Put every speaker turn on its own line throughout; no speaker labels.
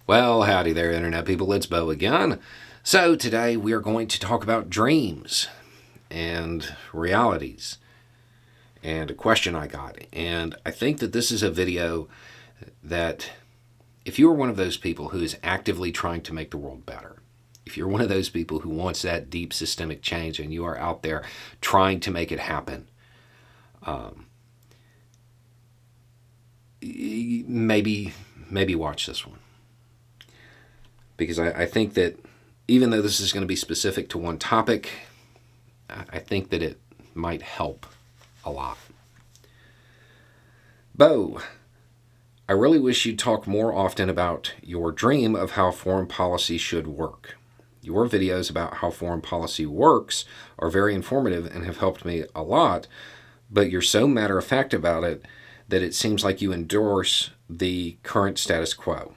Well, howdy there, Internet people. It's Bo again. So, today we are going to talk about dreams and realities and a question I got. And I think that this is a video that if you are one of those people who is actively trying to make the world better, if you're one of those people who wants that deep systemic change and you are out there trying to make it happen, maybe watch this one. Because I think that even though this is going to be specific to one topic, I think that it might help a lot. Bo, I really wish you'd talk more often about your dream of how foreign policy should work. Your videos about how foreign policy works are very informative and have helped me a lot, but you're so matter-of-fact about it that it seems like you endorse the current status quo.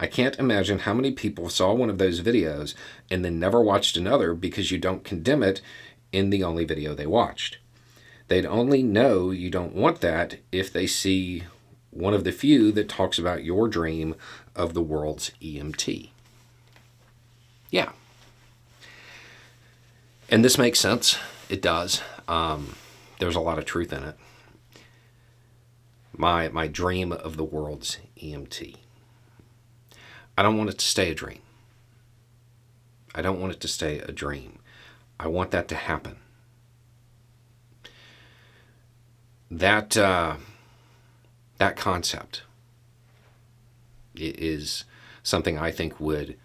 I can't imagine how many people saw one of those videos and then never watched another because you don't condemn it in the only video they watched. They'd only know you don't want that if they see one of the few that talks about your dream of the world's EMT. Yeah. And this makes sense. It does. There's a lot of truth in it. My dream of the world's EMT. I don't want it to stay a dream. I don't want it to stay a dream. I want that to happen. That concept is something I think would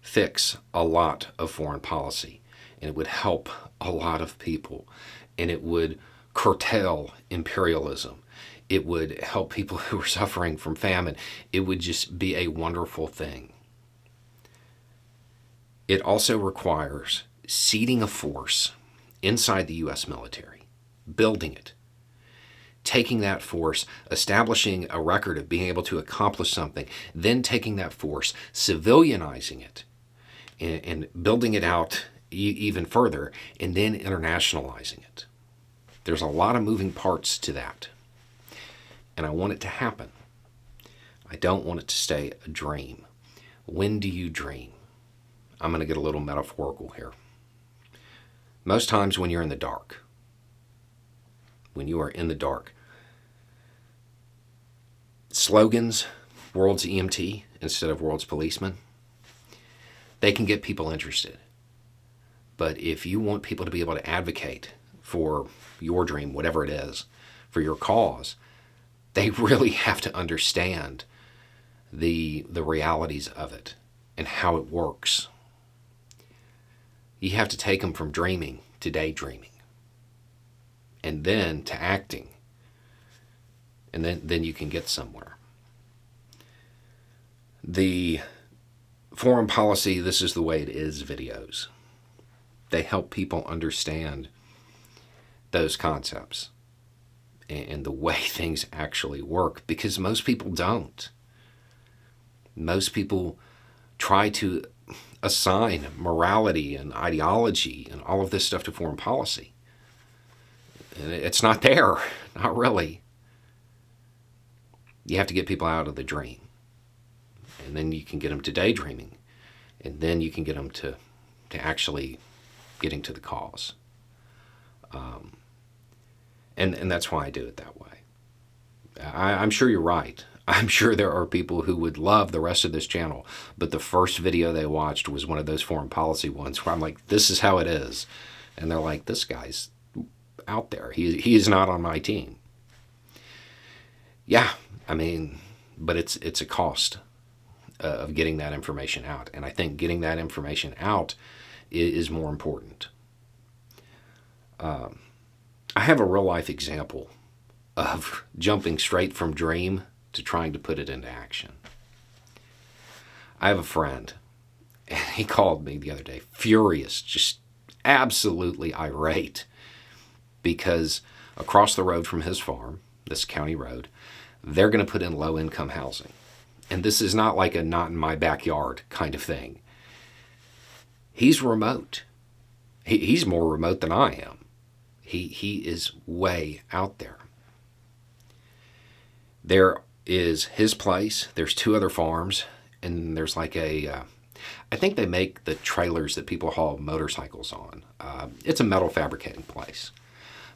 fix a lot of foreign policy, and it would help a lot of people, and it would curtail imperialism. It would help people who are suffering from famine. It would just be a wonderful thing. It also requires seeding a force inside the U.S. military, building it, taking that force, establishing a record of being able to accomplish something, then taking that force, civilianizing it, and building it out even further, and then internationalizing it. There's a lot of moving parts to that. And I want it to happen. I don't want it to stay a dream. When do you dream? I'm going to get a little metaphorical here. Most times when you're in the dark. When you are in the dark. Slogans, world's EMT instead of world's policeman, they can get people interested. But if you want people to be able to advocate for your dream, whatever it is, for your cause, they really have to understand the realities of it and how it works. You have to take them from dreaming to daydreaming and then to acting. And then you can get somewhere. The foreign policy, this is the way it is videos. They help people understand those concepts and the way things actually work, because most people don't. Most people try to assign morality and ideology and all of this stuff to foreign policy. And it's not there, not really. You have to get people out of the dream. And then you can get them to daydreaming. And then you can get them to actually getting to the cause. And that's why I do it that way. I'm sure you're right. I'm sure there are people who would love the rest of this channel, but the first video they watched was one of those foreign policy ones where I'm like, this is how it is. And they're like, this guy's out there. He is not on my team. Yeah, I mean, but it's a cost of getting that information out. And I think getting that information out is more important. I have a real-life example of jumping straight from dream to trying to put it into action. I have a friend, and he called me the other day, furious, just absolutely irate, because across the road from his farm, this county road, they're going to put in low-income housing. And this is not like a not-in-my-backyard kind of thing. He's remote. He's more remote than I am. He is way out there. There is his place. There's 2 other farms, and there's like I think they make the trailers that people haul motorcycles on. It's a metal fabricating place.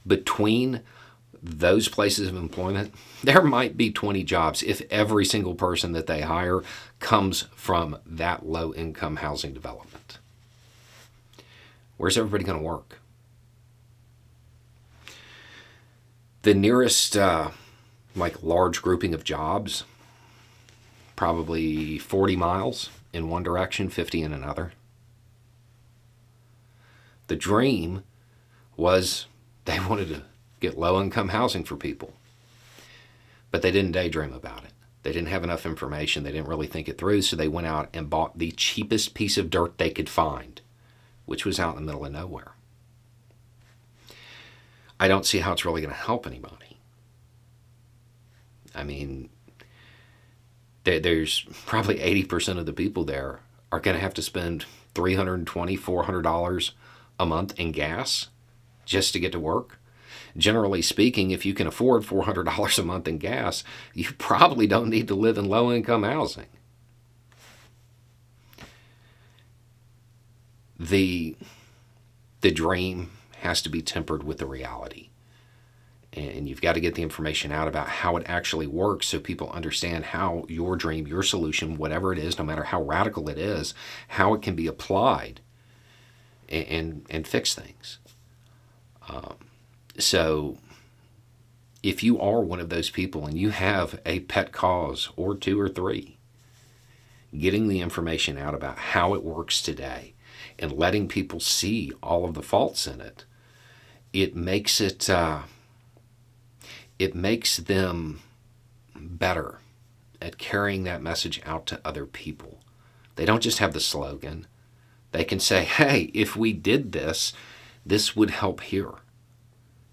Between those places of employment, there might be 20 jobs if every single person that they hire comes from that low income housing development. Where's everybody going to work? The nearest large grouping of jobs, probably 40 miles in one direction, 50 in another. The dream was they wanted to get low-income housing for people, but they didn't daydream about it. They didn't have enough information. They didn't really think it through, so they went out and bought the cheapest piece of dirt they could find, which was out in the middle of nowhere. I don't see how it's really going to help anybody. I mean, there's probably 80% of the people there are going to have to spend $320, $400 a month in gas just to get to work. Generally speaking, if you can afford $400 a month in gas, you probably don't need to live in low-income housing. The dream has to be tempered with the reality. And you've got to get the information out about how it actually works so people understand how your dream, your solution, whatever it is, no matter how radical it is, how it can be applied and fix things. So if you are one of those people and you have a pet cause or two or three, getting the information out about how it works today and letting people see all of the faults in it, it makes them better at carrying that message out to other people. They don't just have the slogan. They can say, hey, if we did this, this would help here.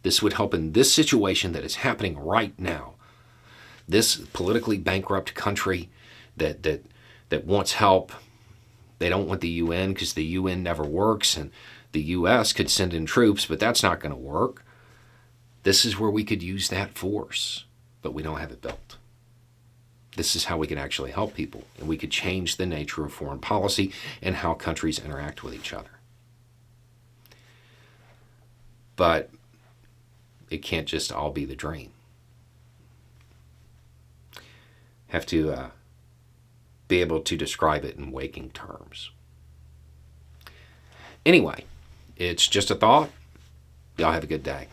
This would help in this situation that is happening right now. This politically bankrupt country that wants help. They don't want the UN because the UN never works, and the US could send in troops, but that's not going to work. This is where we could use that force, but we don't have it built. This is how we can actually help people, and we could change the nature of foreign policy and how countries interact with each other. But it can't just all be the dream. Have to be able to describe it in waking terms. Anyway, it's just a thought. Y'all have a good day.